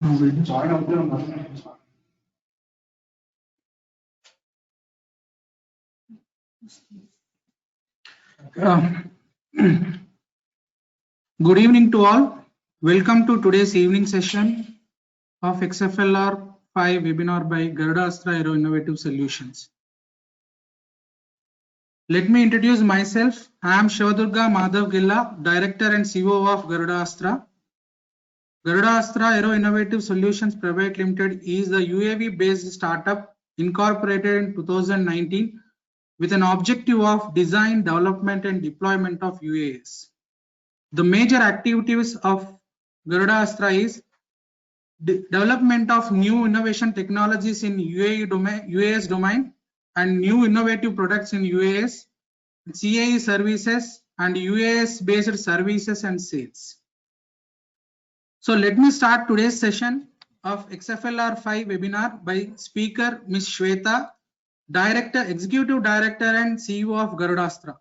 Join out there. Good evening to all. Welcome to today's evening session of XFLR 5 webinar by Garuda Astra Aero Innovative Solutions. Let me introduce myself. I am Shivadurga Madhav Gilla, Director and CEO of Garuda Astra. Garuda Astra Aero Innovative Solutions Private Limited is a UAV-based startup incorporated in 2019 with an objective of design, development and deployment of UAS. The major activities of Garuda Astra is development of new innovation technologies in UAS domain and new innovative products in UAS, CAE services and UAS based services and sales. So let me start today's session of XFLR 5 webinar by speaker Ms. Shweta, Executive Director and CEO of Garuda Astra.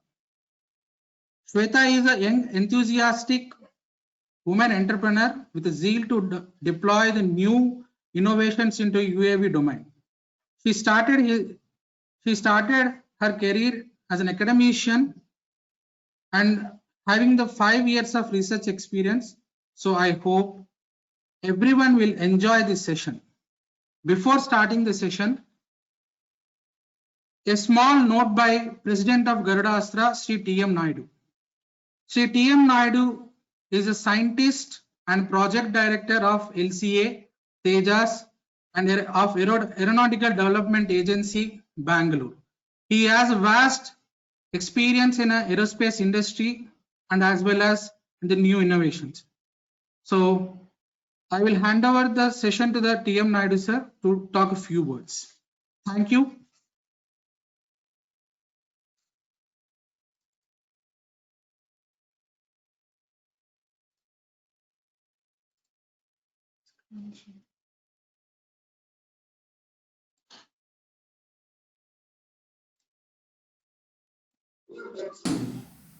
Shweta is a young, enthusiastic woman entrepreneur with a zeal to deploy the new innovations into UAV domain. She started her career as an academician and having the 5 years of research experience. So I hope everyone will enjoy this session. Before starting the session, a small note by President of Garuda Astra, Sri T.M. Naidu. Sri T.M. Naidu is a scientist and project director of LCA, Tejas and of Aeronautical Development Agency, Bangalore. He has a vast experience in the aerospace industry and as well as in the new innovations. So I will hand over the session to the T.M. Naidu sir to talk a few words. Thank you.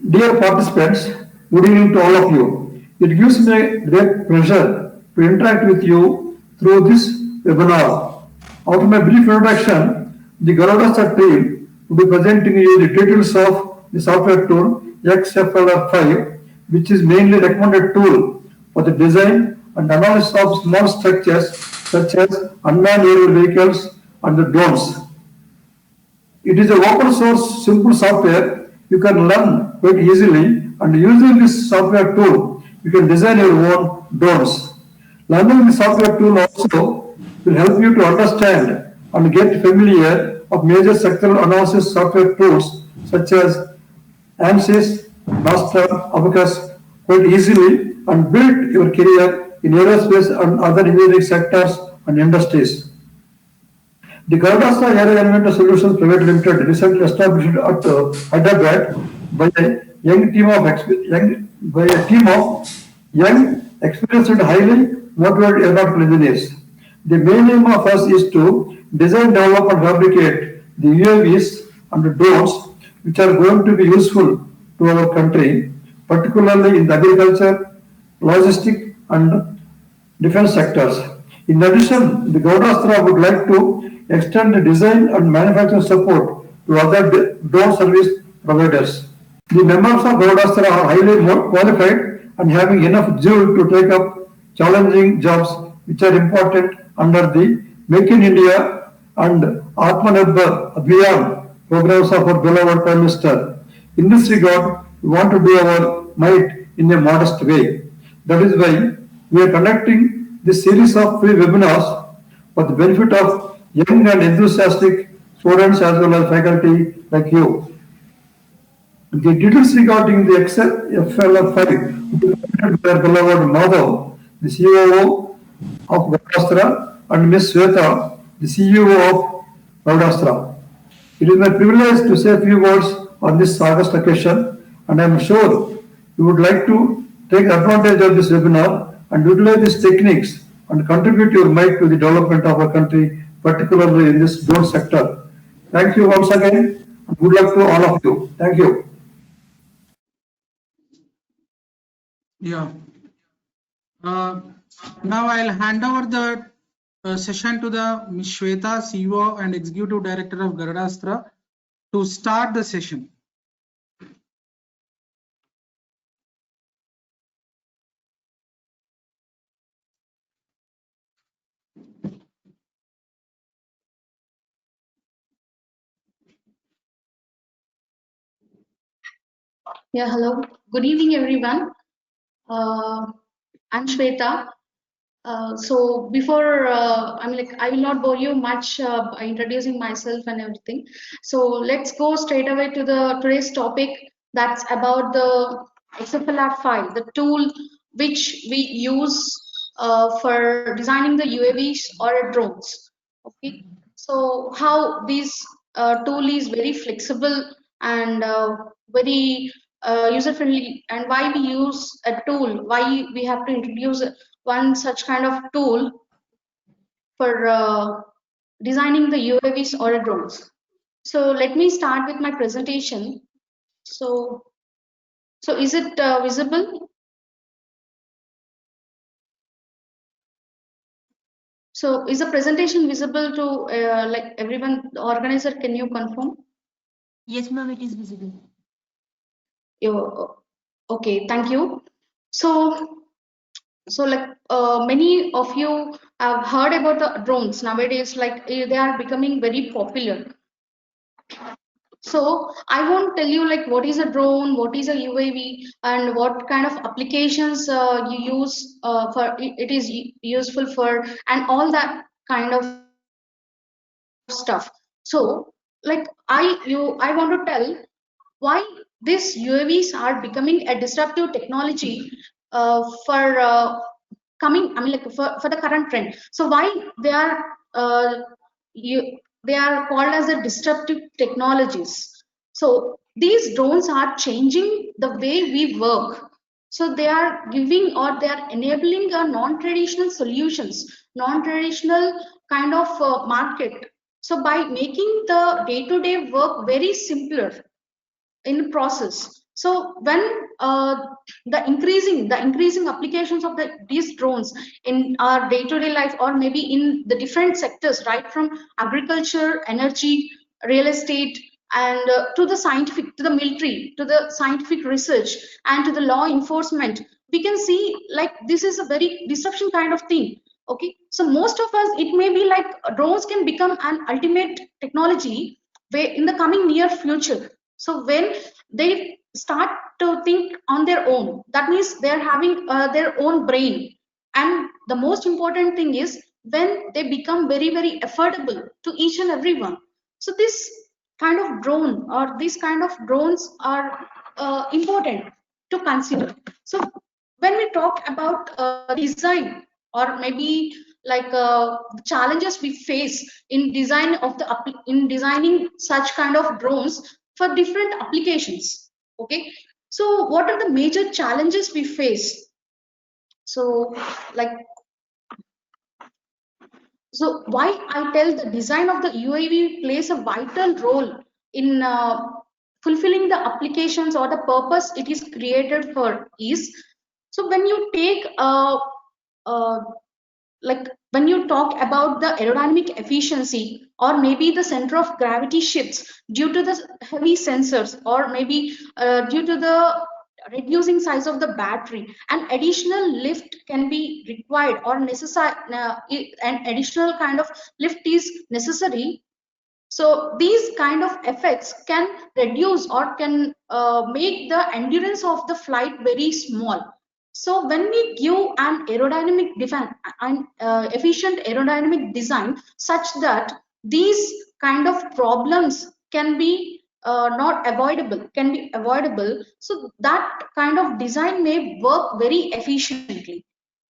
Dear participants, good evening to all of you. It gives me great pleasure to interact with you through this webinar. After my brief introduction, the Garuda team will be presenting you the details of the software tool XFLR5, which is mainly recommended tool for the design and analysis of small structures such as unmanned aerial vehicles and the drones. It is an open source simple software you can learn quite easily, and using this software tool you can design your own drones. Learning the software tool also will help you to understand and get familiar of major sectoral analysis software tools such as ANSYS, Master, Abacus quite easily and build your career in aerospace and other engineering sectors and industries. The Garuda Astra Aero Innovative Solutions Private Limited recently established at Hyderabad by a team of young, experienced and highly motivated aeronautical engineers. The main aim of us is to design, develop and fabricate the UAVs and the drones which are going to be useful to our country, particularly in the agriculture, logistics and defense sectors. In addition, the Garuda Astra would like to extend the design and manufacturing support to other drone service providers. The members of Garuda Astra are highly qualified and having enough zeal to take up challenging jobs which are important under the Make in India and Atmanirbhar Abhiyan programs of our beloved Prime Minister. In this regard, we want to do our might in a modest way. That is why we are conducting this series of free webinars for the benefit of young and enthusiastic students as well as faculty like you. The details regarding the XFLR5 will be presented by our beloved Madhav, the CEO of Garuda Astra, and Ms. Sweta, the CEO of Garuda Astra. It is my privilege to say a few words on this August occasion, and I am sure you would like to take advantage of this webinar and utilize these techniques and contribute your might to the development of our country, particularly in this drone sector. Thank you once again, and good luck to all of you. Thank you. Yeah. Now I'll hand over the session to the Ms. Shweta, CEO and Executive Director of Garudastra, to start the session. Yeah, hello. Good evening, everyone. I'm Shweta. So before, I will not bore you much by introducing myself and everything. So let's go straight away to the today's topic. That's about the XFLR file, the tool which we use for designing the UAVs or drones. Okay. So how this tool is very flexible and very user friendly, and why we use a tool, why we have to introduce one such kind of tool for designing the UAVs or drones. So let me start with my presentation. So is it visible? So is the presentation visible to like everyone? The organizer, can you confirm? Yes, ma'am, it is visible. Okay, thank you. So like many of you have heard about the drones nowadays, like they are becoming very popular. So I won't tell you like what is a drone, what is a UAV, and what kind of applications you use for it is useful for, and all that kind of stuff. So like I want to tell why these UAVs are becoming a disruptive technology for coming. I mean, like for the current trend. So why they are they are called as the disruptive technologies. So these drones are changing the way we work. So they are giving or they are enabling a non-traditional solutions, non-traditional kind of market. So by making the day-to-day work very simpler in process. So when the increasing applications of these drones in our day-to-day life, or maybe in the different sectors, right from agriculture, energy, real estate, and to the scientific, to the military, to the scientific research, and to the law enforcement, we can see like this is a very disruption kind of thing. Okay, so most of us, it may be like drones can become an ultimate technology in the coming near future. So when they start to think on their own, that means they're having their own brain. And the most important thing is when they become very, very affordable to each and everyone. So this kind of drone or these kind of drones are important to consider. So when we talk about design, or maybe like challenges we face in design of the in designing such kind of drones for different applications. Okay, so what are the major challenges we face? So like, so why I tell the design of the UAV plays a vital role in fulfilling the applications or the purpose it is created for is, so when you take uh, like when you talk about the aerodynamic efficiency, or maybe the center of gravity shifts due to the heavy sensors, or maybe due to the reducing size of the battery, an additional lift can be required or necessary, an additional kind of lift is necessary. So these kind of effects can reduce or can make the endurance of the flight very small. So when we give an aerodynamic and efficient aerodynamic design such that these kind of problems can be can be avoidable. So that kind of design may work very efficiently.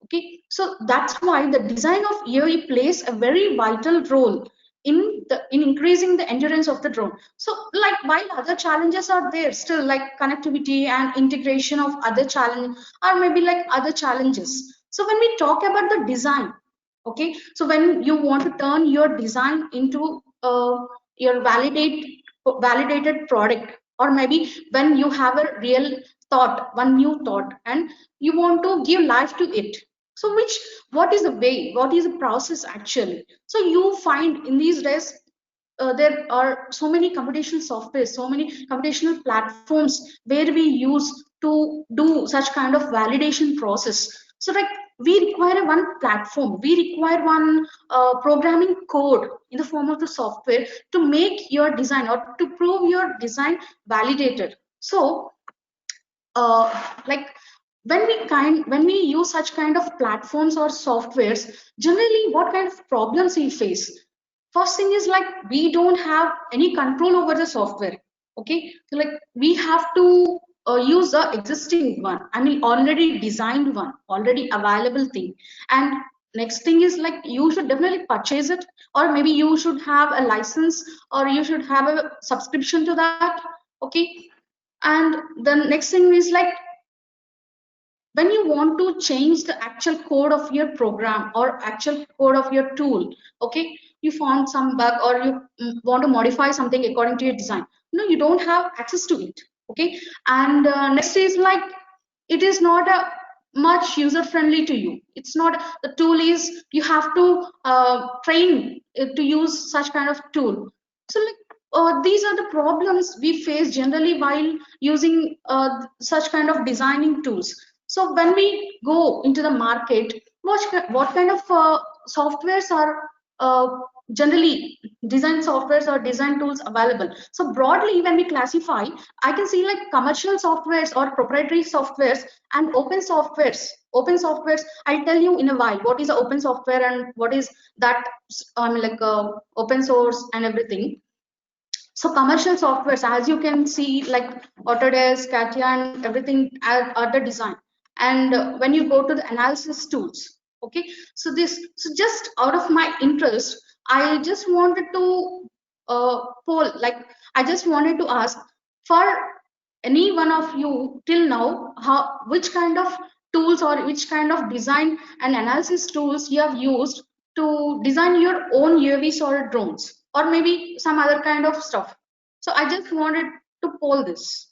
Okay, so that's why the design of UAV plays a very vital role in increasing the endurance of the drone. So like while other challenges are there still, like connectivity and integration of other challenge, or maybe like other challenges. So when we talk about the design, okay, so when you want to turn your design into your validated product, or maybe when you have a real thought, one new thought, and you want to give life to it. So what is the way, what is the process actually? So you find in these days there are so many computational software, so many computational platforms where we use to do such kind of validation process. So like we require one platform, we require one programming code in the form of the software to make your design or to prove your design validated. So like when we use such kind of platforms or softwares, generally what kind of problems we face? First thing is like we don't have any control over the software. Okay, so like we have to use the existing one, I mean already designed one, already available thing. And next thing is like you should definitely purchase it, or maybe you should have a license, or you should have a subscription to that. Okay, and the next thing is like when you want to change the actual code of your program or actual code of your tool, okay, you found some bug, or you want to modify something according to your design, no, you don't have access to it. Okay, and next is like it is not a much user friendly to you. It's not, the tool is, you have to train it to use such kind of tool. So like these are the problems we face generally while using such kind of designing tools. So when we go into the market, what kind of softwares are generally design softwares or design tools available? So broadly, when we classify, I can see like commercial softwares or proprietary softwares and open softwares. Open softwares, I'll tell you in a while what is open software and what is that, like open source and everything. So commercial softwares, as you can see, like Autodesk, CATIA, and everything are the design. And when you go to the analysis tools, okay. So just out of my interest, I just wanted to poll, like I just wanted to ask for any one of you till now, which kind of tools or which kind of design and analysis tools you have used to design your own UAVs or drones, or maybe some other kind of stuff. So I just wanted to poll this.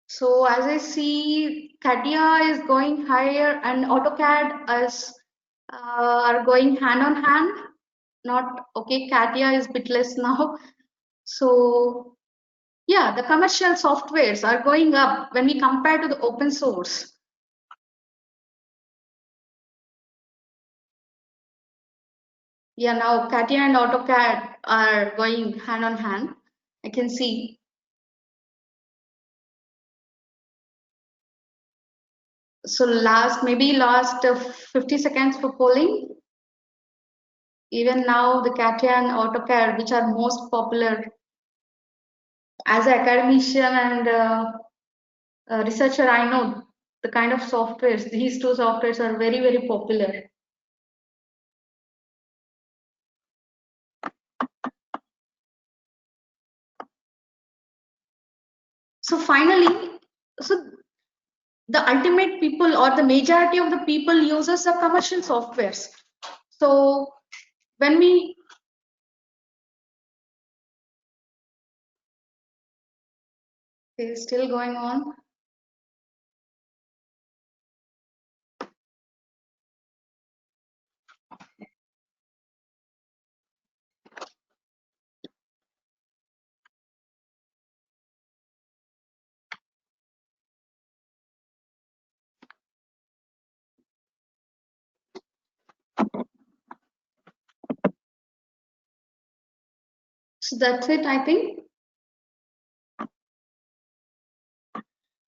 So as I see, CATIA is going higher and AutoCAD is are going hand on hand. Not okay. CATIA is bit less now. So yeah, the commercial softwares are going up when we compare to the open source. Yeah, now CATIA and AutoCAD are going hand on hand. I can see. So maybe last 50 seconds for polling. Even now, the CATIA and AutoCAD, which are most popular. As an academician and researcher, I know the kind of softwares, these two softwares are very, very popular. So finally, so the ultimate people or the majority of the people uses the commercial softwares. So when we is still going on. So that's it, I think.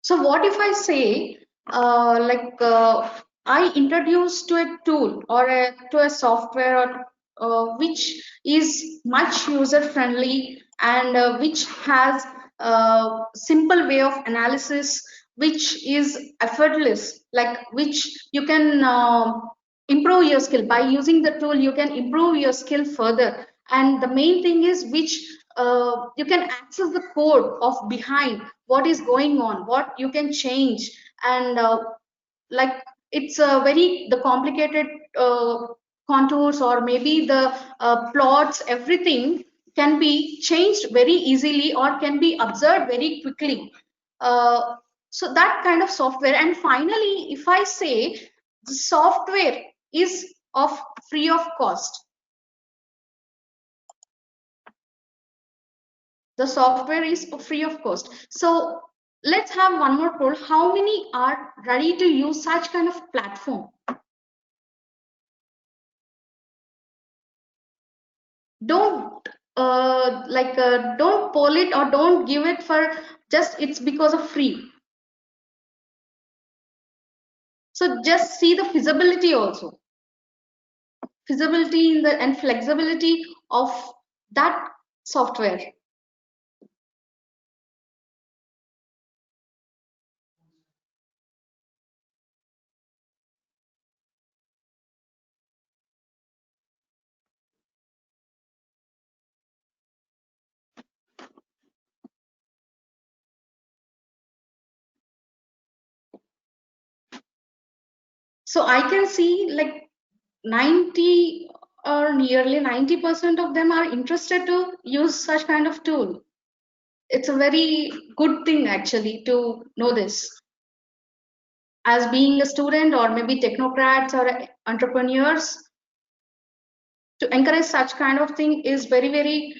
So what if I say, I introduce to a tool or to a software or which is much user friendly and which has a simple way of analysis, which is effortless, like which you can improve your skill by using the tool. You can improve your skill further, and the main thing is which you can access the code of behind what is going on, what you can change, and like it's a very the complicated contours or maybe the plots, everything can be changed very easily or can be observed very quickly. So that kind of software. And finally, if I say the software is of free of cost, the software is free of cost. So let's have one more poll. How many are ready to use such kind of platform? Don't don't poll it or don't give it for just it's because of free. So just see the feasibility also, feasibility in the and flexibility of that software. So I can see like 90 or nearly 90% of them are interested to use such kind of tool. It's a very good thing actually to know this. As being a student or maybe technocrats or entrepreneurs, to encourage such kind of thing is very, very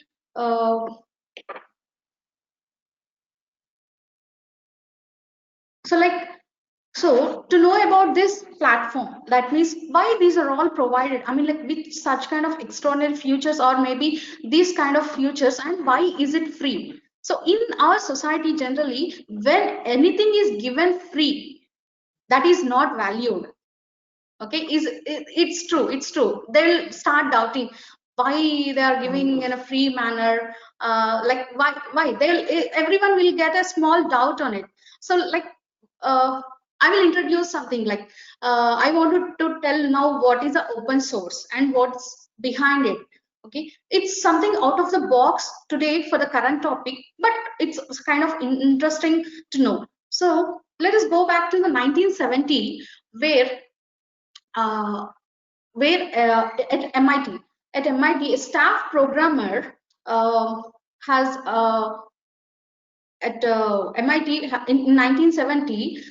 so to know about this platform, that means why these are all provided. I mean, like with such kind of external features or maybe these kind of features, and why is it free? So in our society generally, when anything is given free, that is not valued. Okay, it's true. They'll start doubting why they are giving in a free manner. Like why everyone will get a small doubt on it. So like I will introduce something like I wanted to tell now what is the open source and what's behind it. Okay, it's something out of the box today for the current topic, but it's kind of interesting to know. So let us go back to the 1970, where uh, at MIT, a staff programmer has at MIT in 1970.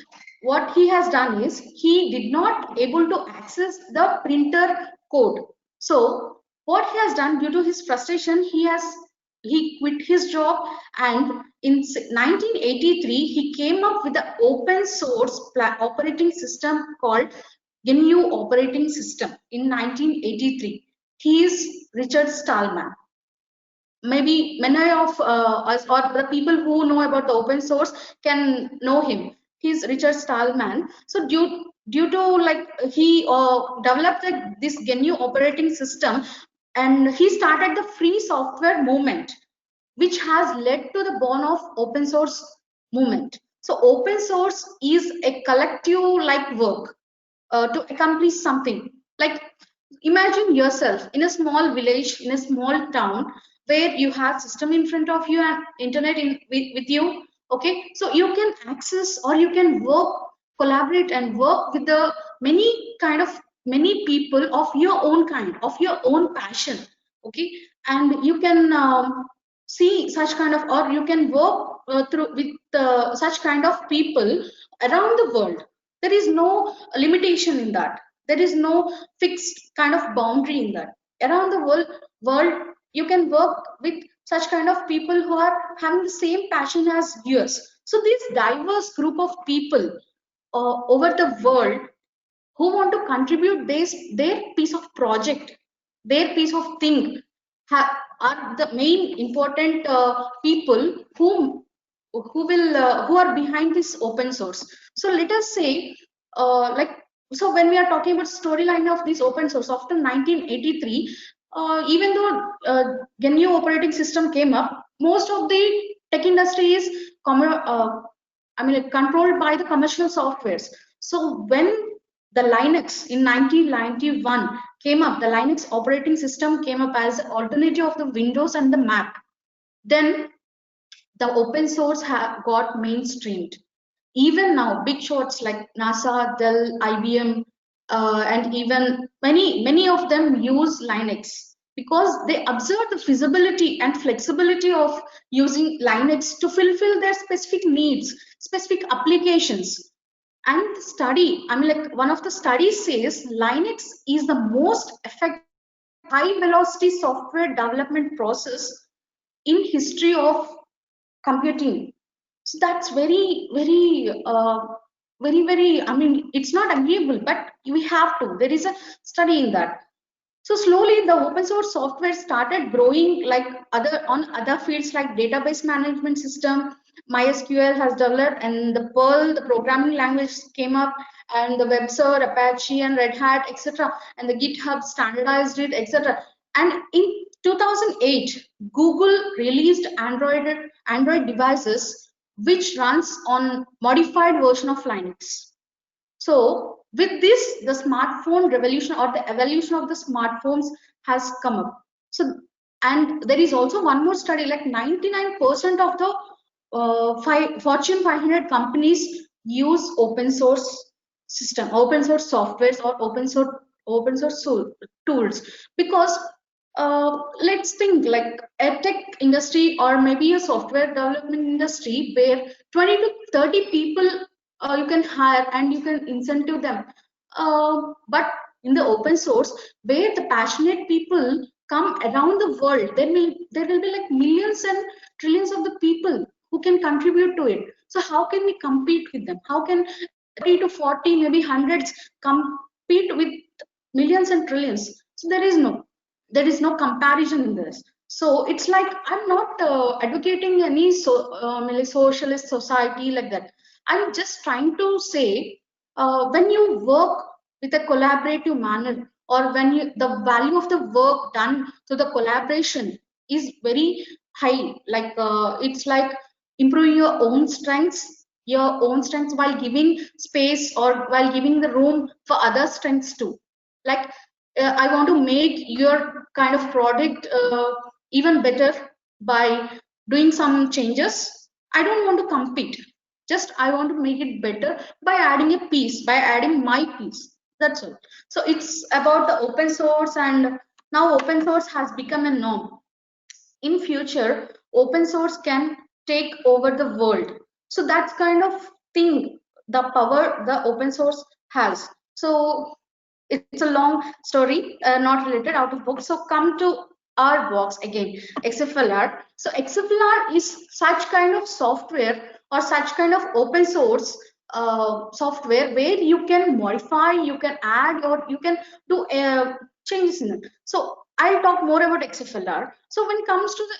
What he has done is he did not able to access the printer code. So what he has done, due to his frustration, he quit his job, and in 1983 he came up with the open source operating system called GNU operating system in 1983. He is Richard Stallman. Maybe many of us or the people who know about the open source can know him. He's Richard Stallman. So due to like he developed this GNU operating system, and he started the free software movement, which has led to the born of open source movement. So open source is a collective like work to accomplish something. Like imagine yourself in a small village, in a small town, where you have system in front of you and internet with you. Okay, so you can access or you can work, collaborate and work with the many people of your own kind, of your own passion. Okay, and you can see such kind of, or you can work through with such kind of people around the world. There is no limitation in that. There is no fixed kind of boundary in that. Around the world, you can work with such kind of people who are having the same passion as yours. So this diverse group of people over the world who want to contribute their piece of project, their piece of thing, are the main important people who are behind this open source. So let us say so when we are talking about storyline of this open source after 1983, even though GNU operating system came up, most of the tech industry is controlled by the commercial softwares. So when the Linux in 1991 came up, the Linux operating system came up as an alternative of the Windows and the Mac. Then the open source got mainstreamed. Even now, big shots like NASA, Dell, IBM, and even many of them use Linux because they observe the feasibility and flexibility of using Linux to fulfill their specific needs, specific applications. And the study, I mean, like one of the studies says Linux is the most effective high velocity software development process in history of computing. So that's very, I mean, it's not agreeable, but we have to. There is a study in that. So slowly the open source software started growing like other fields like database management system. MySQL has developed, and the Perl, the programming language, came up, and the web server, Apache and Red Hat, etc. And the GitHub standardized it, etc. And in 2008, Google released Android devices which runs on modified version of Linux. So with this, the smartphone revolution or the evolution of the smartphones has come up. So, and there is also one more study, like 99% of the Fortune 500 companies use open source system, open source softwares, or open source tools, because let's think like a tech industry or maybe a software development industry where 20 to 30 people you can hire and you can incentive them. But in the open source, where the passionate people come around the world, there will be like millions and trillions of the people who can contribute to it. So how can we compete with them? How can 30 to 40, maybe hundreds compete with millions and trillions? So there is no comparison in this. So it's like I'm not advocating any socialist society like that. I'm just trying to say when you work with a collaborative manner, or when the value of the work done to the collaboration is very high, like it's like improving your own strengths while giving space or while giving the room for other strengths too. Like I want to make your kind of product even better by doing some changes. I don't want to compete. Just I want to make it better by adding a piece, by adding my piece. That's all. So it's about the open source, and now open source has become a norm. In future, open source can take over the world. So that's kind of thing, the power the open source has. So it's a long story, not related out of book. So come to our box again, XFLR. So XFLR is such kind of software or such kind of open source software where you can modify, you can add, or you can do changes in it. So I'll talk more about XFLR. So when it comes to the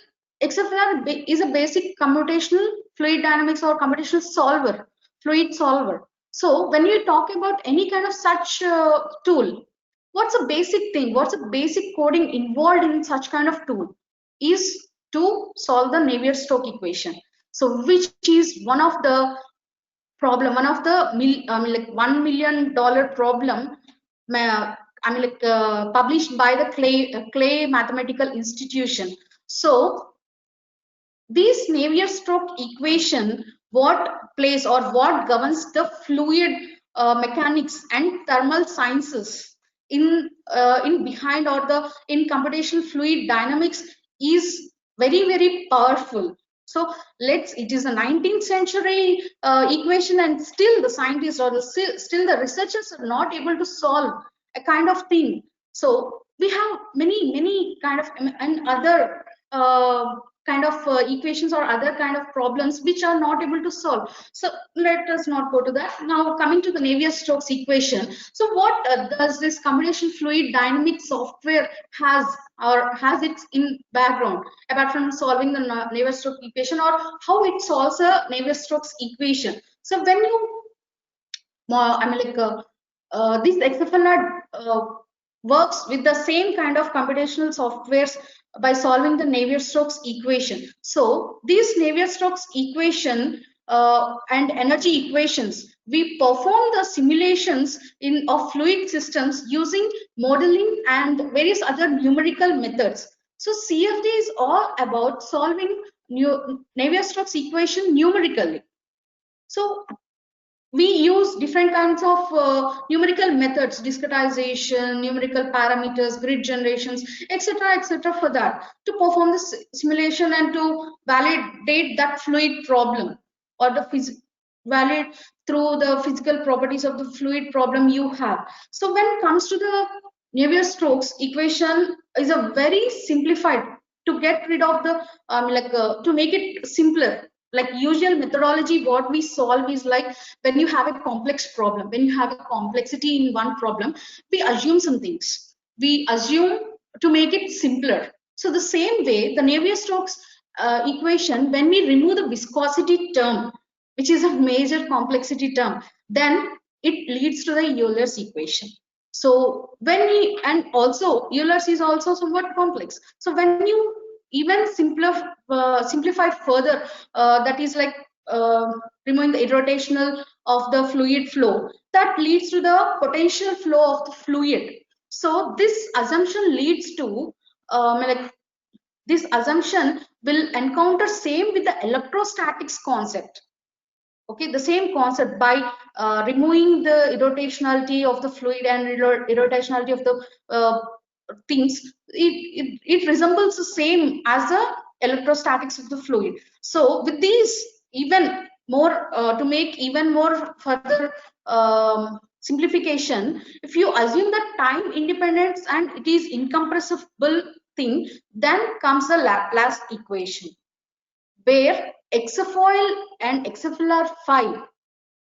XFLR is a basic computational fluid dynamics or computational solver, fluid solver. So when you talk about any kind of such tool, what's a basic thing, what's a basic coding involved in such kind of tool is to solve the Navier-Stokes equation. So which is one of the problem, one of the like $1 million problem, published by the Clay Mathematical Institution. So this Navier-Stokes equation, what plays or what governs the fluid mechanics and thermal sciences in behind, or the in computational fluid dynamics, is very powerful. So it is a 19th century equation, and still the scientists or still the researchers are not able to solve a kind of thing. So we have many kind of and other kind of equations or other kind of problems which are not able to solve. So let us not go to that. Now coming to the Navier-Stokes equation. So what does this computational fluid dynamic software has it in background, apart from solving the Navier-Stokes equation, or how it solves a Navier-Stokes equation? So when you this XFLR works with the same kind of computational softwares by solving the Navier-Stokes equation. So these Navier-Stokes equation and energy equations, we perform the simulations of fluid systems using modeling and various other numerical methods. So CFD is all about solving Navier-Stokes equation numerically. So we use different kinds of numerical methods, discretization, numerical parameters, grid generations, etc., for that, to perform the simulation and to validate that fluid problem, or the valid through the physical properties of the fluid problem you have. So when it comes to the Navier-Stokes equation, is a very simplified, to get rid of the to make it simpler. Like usual methodology, what we solve is like, when you have a complex problem, when you have a complexity in one problem, we assume some things. We assume to make it simpler. So the same way, the Navier-Stokes equation, when we remove the viscosity term, which is a major complexity term, then it leads to the Euler's equation. So when we, and also Euler's is also somewhat complex. So when you even simplify further, that is like removing the irrotational of the fluid flow, that leads to the potential flow of the fluid. So this assumption leads to this assumption will encounter same with the electrostatics concept. Okay, the same concept, by removing the irrotationality of the fluid and irrotationality of the things, it resembles the same as the electrostatics of the fluid. So with these, even more to make even more further simplification, if you assume that time independence and it is incompressible thing, then comes the Laplace equation, where hexafoil and hexafellar phi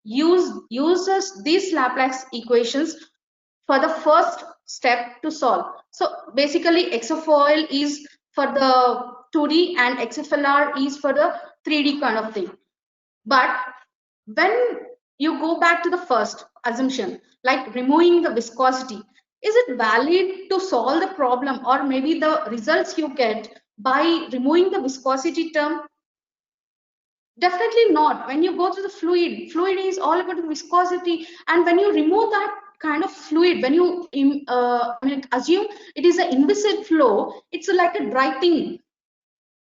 uses these Laplace equations for the first step to solve. So basically hexafoil is for the 2D and hexafellar is for the 3D kind of thing. But when you go back to the first assumption, like removing the viscosity, is it valid to solve the problem, or maybe the results you get by removing the viscosity term? Definitely not. When you go to the fluid is all about the viscosity, and when you remove that kind of fluid, when you assume it is an inviscid flow, it's like a dry thing.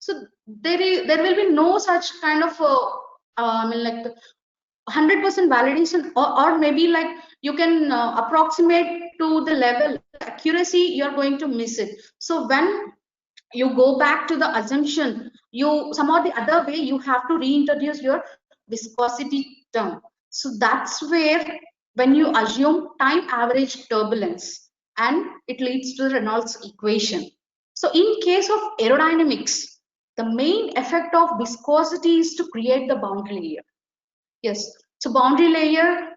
So there will be no such kind of 100% validation, or maybe like you can approximate to the level accuracy, you're going to miss it. So when you go back to the assumption, you somehow the other way, you have to reintroduce your viscosity term. So that's where, when you assume time average turbulence, and it leads to the Reynolds equation. So in case of aerodynamics, the main effect of viscosity is to create the boundary layer. Yes, so boundary layer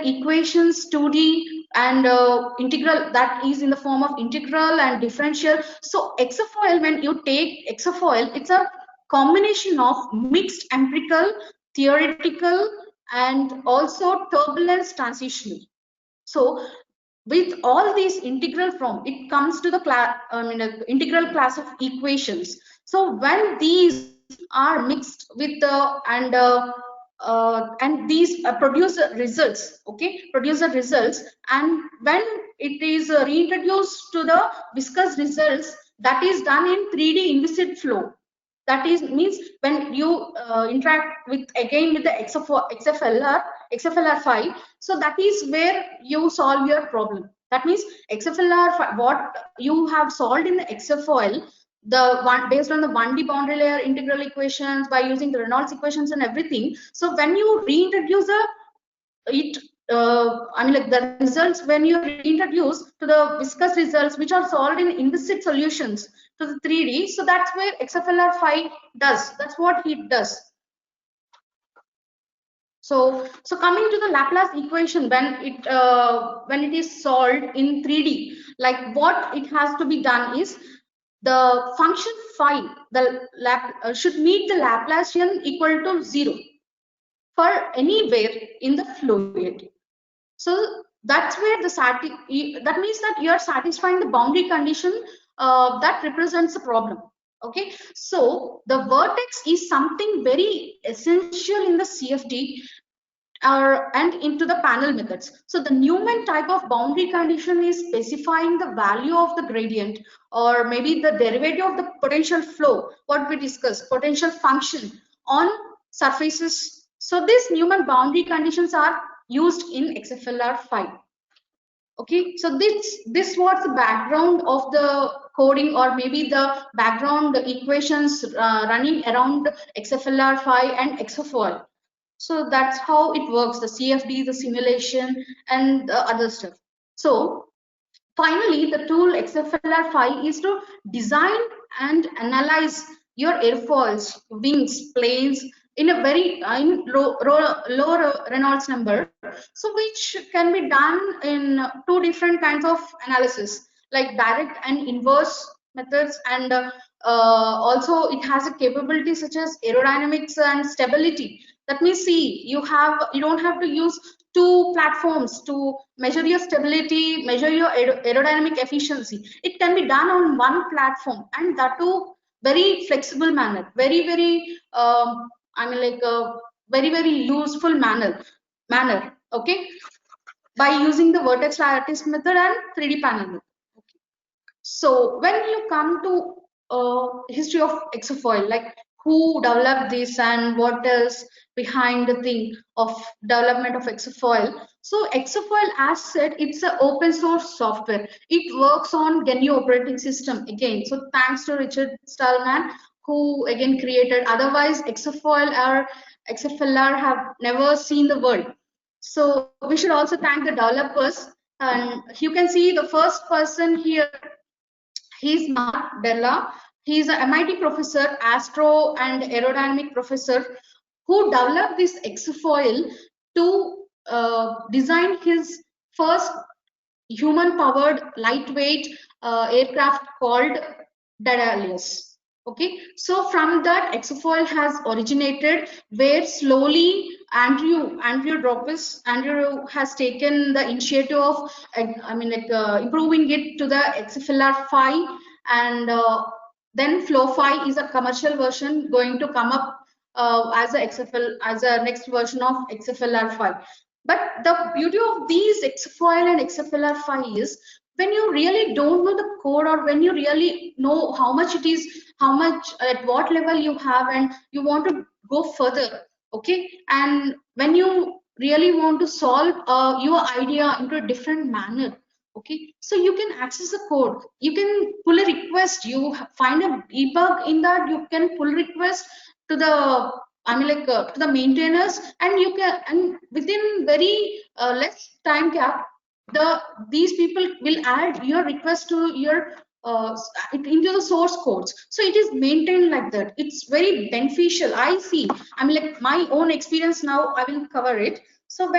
equations, 2D and integral, that is in the form of integral and differential. So hexafoil, when you take hexafoil, it's a combination of mixed empirical, theoretical, and also turbulence transitional. So with all these integral form, it comes to the integral class of equations. So when these are mixed with the and these produce results, and when it is reintroduced to the viscous results, that is done in 3D inviscid flow. That is means when you interact with again with the hexafellar phi, so that is where you solve your problem. That means hexafellar phi, what you have solved in the hexafoil, the one based on the 1D boundary layer integral equations, by using the Reynolds equations and everything. So when you reintroduce the results, when you reintroduce to the viscous results, which are solved in inviscid solutions to the 3D, so that's where hexafellar phi does. That's what it does. So coming to the Laplace equation, when it is solved in 3D, like what it has to be done is, the function phi, should meet the Laplacian equal to 0 for anywhere in the fluid. So that's where that means that you are satisfying the boundary condition that represents the problem. Okay, so the vertex is something very essential in the CFD, and into the panel methods. So the Newman type of boundary condition is specifying the value of the gradient, or maybe the derivative of the potential flow, what we discussed, potential function on surfaces. So these Newman boundary conditions are used in XFLR 5. Okay, so this was the background of the coding, or maybe the background equations running around XFLR 5 and XFOIL. So that's how it works, the CFD, the simulation, and the other stuff. So finally, the tool XFLR 5 is to design and analyze your airfoils, wings, planes in a very low Reynolds number, so which can be done in two different kinds of analysis, like direct and inverse methods, and also it has a capability such as aerodynamics and stability. That means, see, you don't have to use two platforms to measure your stability, measure your aerodynamic efficiency. It can be done on one platform, and that too very flexible manner, very very useful manner. Okay, by using the vertex lattice method and 3D panel method. Okay. So when you come to history of XFOIL, like who developed this and what is behind the thing of development of XFOIL. So XFOIL, as said, it's an open source software. It works on GNU operating system again. So thanks to Richard Stallman, who again created. Otherwise, XFOIL or XFLR have never seen the world. So we should also thank the developers. And you can see the first person here. He's Mark Della. He's an MIT professor, astro and aerodynamic professor, who developed this XFOIL to design his first human-powered lightweight aircraft called Daedalus. Okay, so from that XFOIL has originated, where slowly Andrew has taken the initiative of improving it to the XFLR 5, and then Flow 5 is a commercial version going to come up as a next version of XFLR 5. But the beauty of these XFOIL and XFLR 5 is, when you really don't know the code, or when you really know how much it is, how much, at what level you have, and you want to go further, okay, and when you really want to solve your idea into a different manner, okay, so you can access the code, you can pull a request, you find a debug in that, you can pull request to the to the maintainers, and you can, and within very less time gap, these people will add your request to your into the source codes. So it is maintained like that. It's very beneficial. I see, my own experience now, I will cover it. So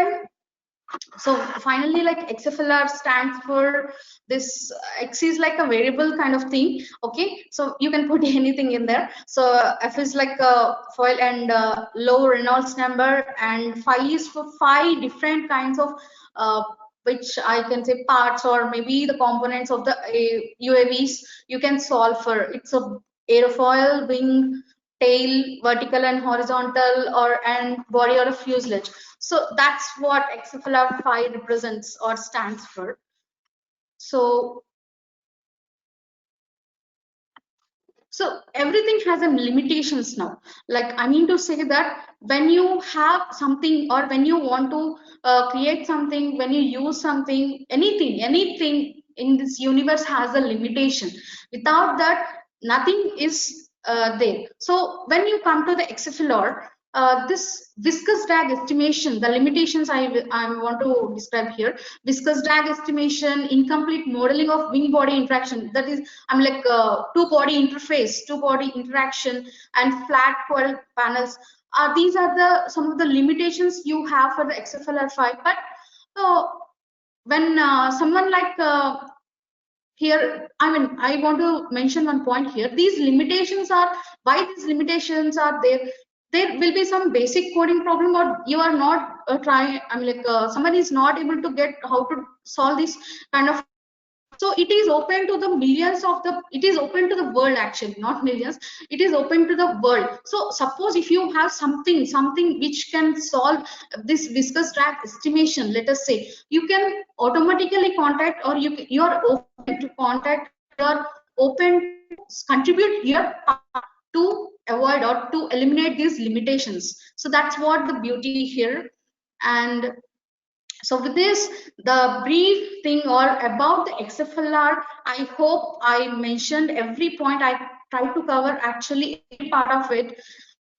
finally, like XFLR stands for this, X is like a variable kind of thing, okay, so you can put anything in there. So F is like a foil and low Reynolds number, and 5 is for 5 different kinds of which I can say parts, or maybe the components of the UAVs you can solve for. It's a aerofoil, wing, tail, vertical and horizontal, and body, or a fuselage. So that's what XFLR 5 represents or stands for. So everything has a limitations now. Like, I mean to say that when you have something, or when you want to create something, when you use something, anything in this universe has a limitation. Without that, nothing is there. So when you come to the XFLR, this viscous drag estimation, the limitations I want to describe here: viscous drag estimation, incomplete modeling of wing body interaction, that is two body interface, two body interaction, and flat coil panels. These are some of the limitations you have for the XFLR 5. But when someone like here, I want to mention one point here. These limitations are, why these limitations are there? There will be some basic coding problem, or you are not trying, somebody is not able to get how to solve this kind of So it is open to the millions of the, it is open to the world actually, not millions, it is open to the world. So suppose if you have something which can solve this viscous drag estimation, let us say, you can automatically contact, or you are open to contact, you are open to contribute your part to avoid or to eliminate these limitations. So that's what the beauty here. And so with this, the brief thing or about the XFLR, I hope I mentioned every point. I tried to cover actually every part of it.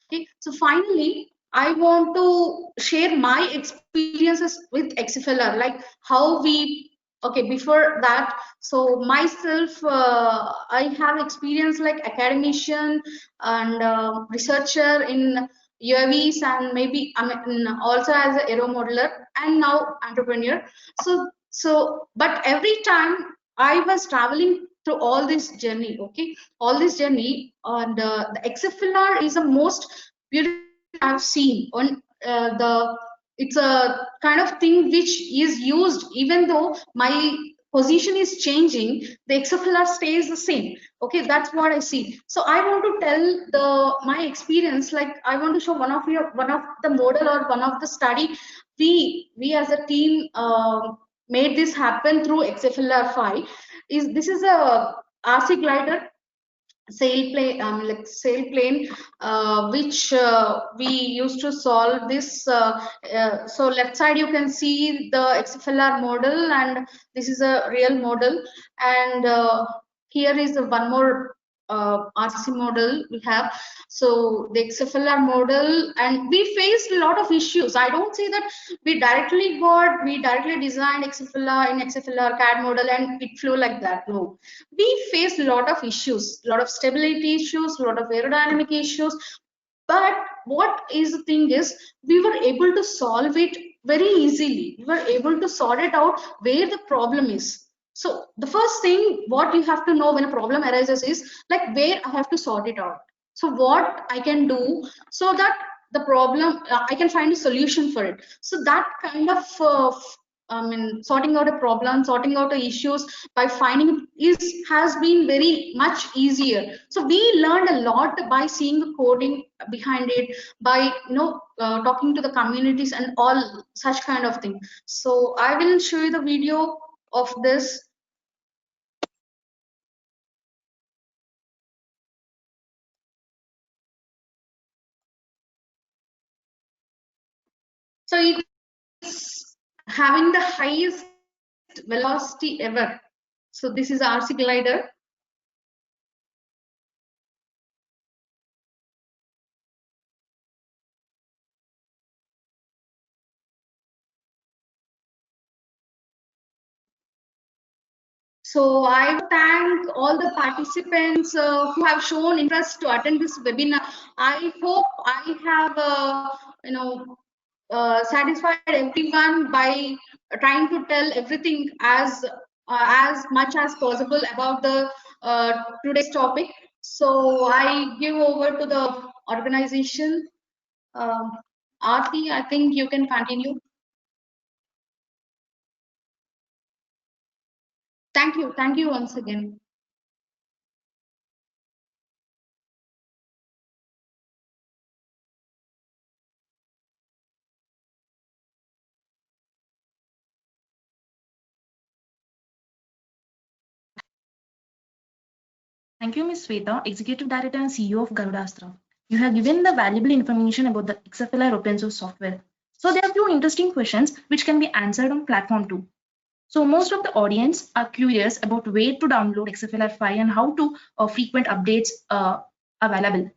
Okay, so finally, I want to share my experiences with XFLR, like how we, okay, before that, so myself, I have experience like academician and researcher in UAVs, and maybe I mean also as an aero modeler, and now entrepreneur. But every time I was traveling through all this journey, okay, all this journey, and the XFLR is the most beautiful I've seen on the, it's a kind of thing which is used even though my position is changing, the XFLR stays the same. Okay, that's what I see. So I want to tell my experience, like I want to show one of the model or one of the study we as a team made this happen through XFLR 5. Is this is a RC glider sail plane, which we used to solve this. So left side you can see the XFLR model, and this is a real model, and here is the one more RC model we have. So the XFLR model, and we faced a lot of issues. I don't say that we directly designed XFLR in XFLR CAD model and it flew like that. No, we faced a lot of issues, a lot of stability issues, a lot of aerodynamic issues. But what is the thing is, we were able to solve it very easily. We were able to sort it out where the problem is. So the first thing what you have to know when a problem arises is like where I have to sort it out. So what I can do so that the problem, I can find a solution for it. So that kind of sorting out a problem, sorting out the issues by finding has been very much easier. So we learned a lot by seeing the coding behind it, by talking to the communities and all such kind of thing. So I will show you the video of this. So it's having the highest velocity ever. So this is RC glider. So I thank all the participants who have shown interest to attend this webinar. I hope I have satisfied everyone by trying to tell everything as much as possible about the today's topic. So I give over to the organization. Aarti, I think you can continue. Thank you once again. Thank you, Ms. Sweta, Executive Director and CEO of Garuda Astra. You have given the valuable information about the XFLR open source software. So there are a few interesting questions which can be answered on platform 2. So most of the audience are curious about where to download XFLR 5 and how to frequent updates available.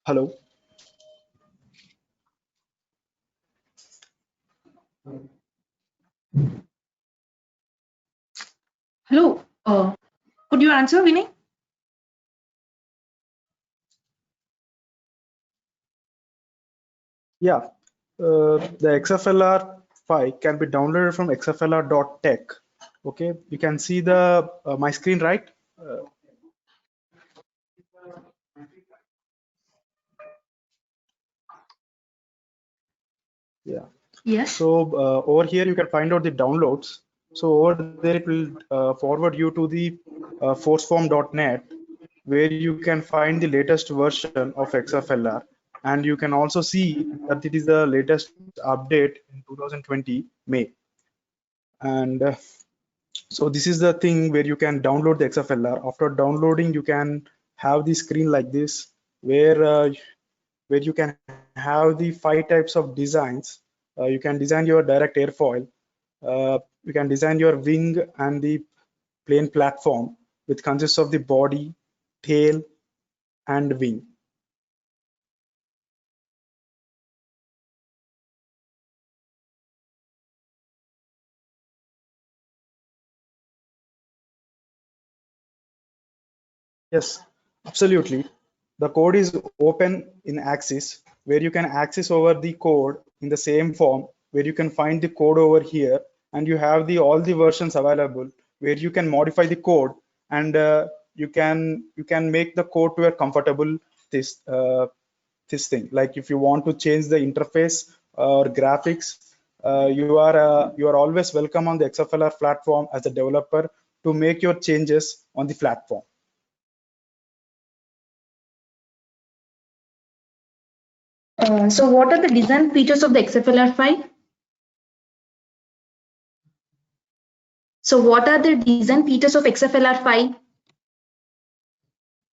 Hello. Hello, could you answer, Vinay? Yeah, the XFLR file can be downloaded from xflr.tech. Okay, you can see the my screen, right? Yeah. Yes. So over here you can find out the downloads. So over there it will forward you to the forceform.net, where you can find the latest version of XFLR, and you can also see that it is the latest update in 2020 May. And so this is the thing where you can download the XFLR. After downloading, you can have the screen like this, where you can have the 5 types of designs. You can design your direct airfoil. You can design your wing and the plane platform, which consists of the body, tail, and wing. Yes, absolutely. The code is open in Axis, where you can access over the code in the same form, where you can find the code over here, and you have the all the versions available, where you can modify the code, and you can make the code to a comfortable this thing. Like if you want to change the interface or graphics, you are always welcome on the XFLR platform as a developer to make your changes on the platform. So what are the design features of the XFLR file? So what are the design features of XFLR file?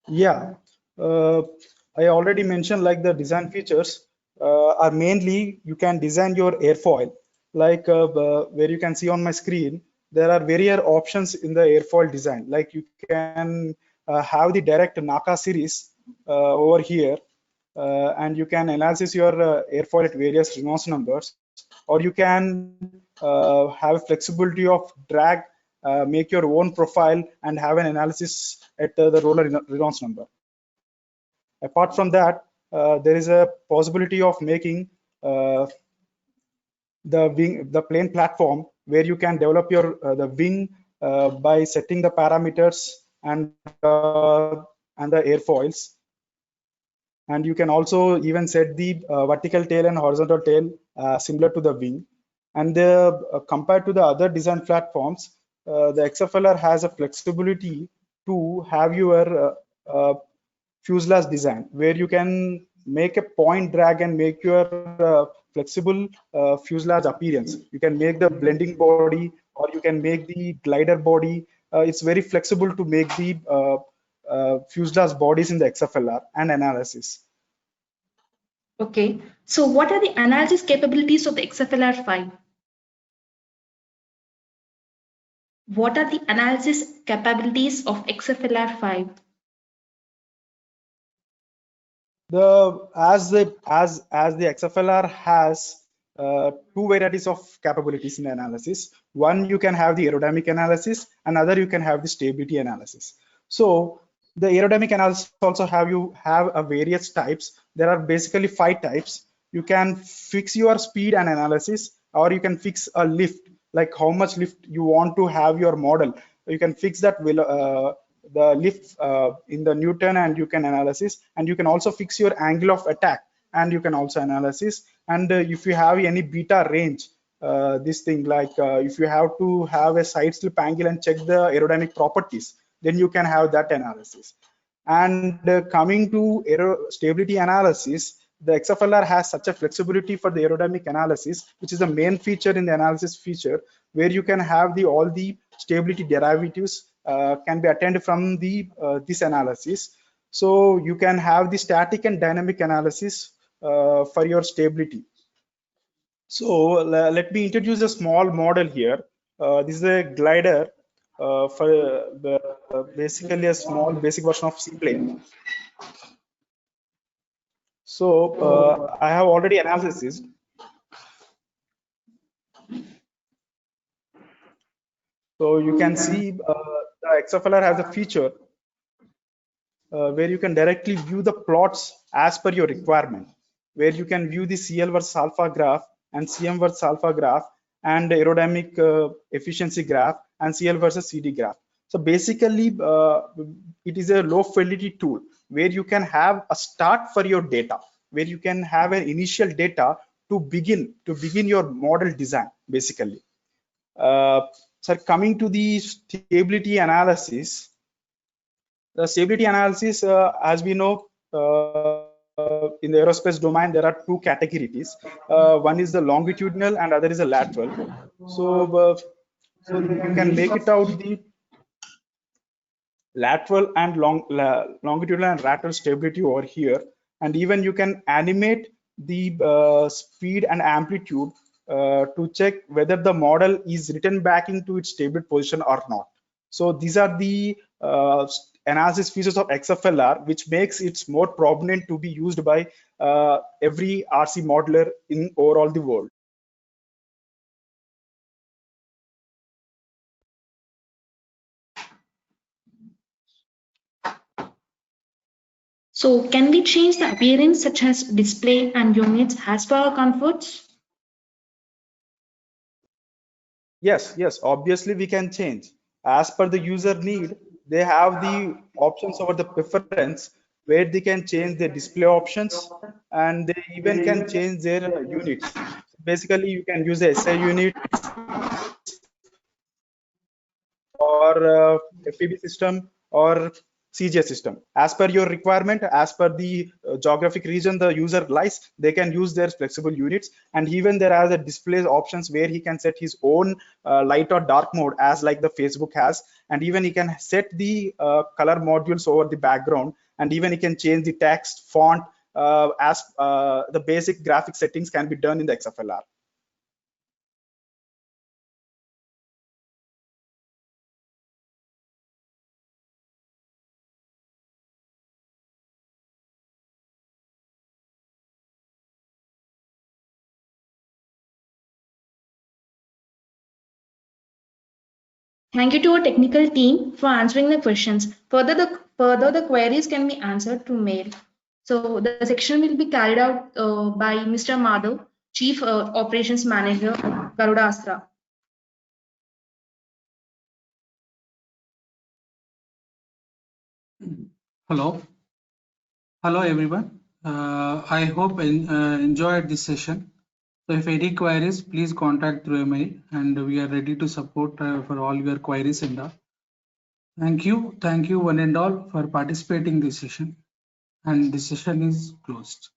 Yeah, I already mentioned like the design features are mainly you can design your airfoil, like where you can see on my screen, there are various options in the airfoil design. Like you can have the direct NACA series over here, and you can analyze your airfoil at various Reynolds numbers, or you can have flexibility of drag, make your own profile, and have an analysis at the roller Reynolds number. Apart from that, there is a possibility of making the plane platform, where you can develop your the wing by setting the parameters and the airfoils. And you can also even set the vertical tail and horizontal tail similar to the wing. And compared to the other design platforms, the XFLR has a flexibility to have your fuselage design, where you can make a point drag and make your flexible fuselage appearance. You can make the blending body, or you can make the glider body. It's very flexible to make the fuselage bodies in the XFLR and analysis. Okay, so what are the analysis capabilities of the XFLR file? What are the analysis capabilities of XFLR 5? As the XFLR has two varieties of capabilities in analysis. One, you can have the aerodynamic analysis, another you can have the stability analysis. So the aerodynamic analysis also have a various types. There are basically 5 types. You can fix your speed and analysis, or you can fix a lift, like how much lift you want to have your model. You can fix that the lift in the Newton, and you can analysis, and you can also fix your angle of attack, and you can also analysis. And if you have any beta range, this thing like if you have to have a side slip angle and check the aerodynamic properties, then you can have that analysis. And coming to stability analysis, the XFLR has such a flexibility for the aerodynamic analysis, which is the main feature in the analysis feature, where you can have all the stability derivatives can be attained from this analysis. So you can have the static and dynamic analysis for your stability. So let me introduce a small model here. This is a glider for basically a small basic version of seaplane. So I have already analyzed this. So you can see the XFLR has a feature where you can directly view the plots as per your requirement. where you can view the CL versus alpha graph and CM versus alpha graph and aerodynamic efficiency graph and CL versus CD graph. So basically, it is a low fidelity tool where you can have a start for your data, where you can have an initial data to begin your model design, basically. So coming to the stability analysis, the stability analysis, as we know, in the aerospace domain, there are two categories. One is the longitudinal and other is a lateral. So you can make it out the lateral and longitudinal and lateral stability over here, and even you can animate the speed and amplitude to check whether the model is written back into its stable position or not. So these are the analysis features of XFLR, which makes it more prominent to be used by every RC modeler in overall the world. So can we change the appearance such as display and units as per our comforts? Yes, obviously we can change as per the user need. They have the options over the preference where they can change their display options, and they even can change their units. Basically, you can use a SI unit or FPV system or CGS system. As per your requirement, as per the geographic region the user lies, they can use their flexible units. And even there are the display options where he can set his own light or dark mode, as like the Facebook has. And even he can set the color modules over the background, and even he can change the text font as the basic graphic settings can be done in the XFLR. Thank you to our technical team for answering the questions. Further, the queries can be answered through mail. So the section will be carried out by Mr. Madhav, Chief Operations Manager, Garuda Astra. Hello everyone. I hope enjoyed this session. So if any queries, please contact through email, and we are ready to support for all your queries and all. Thank you one and all for participating in this session, and this session is closed.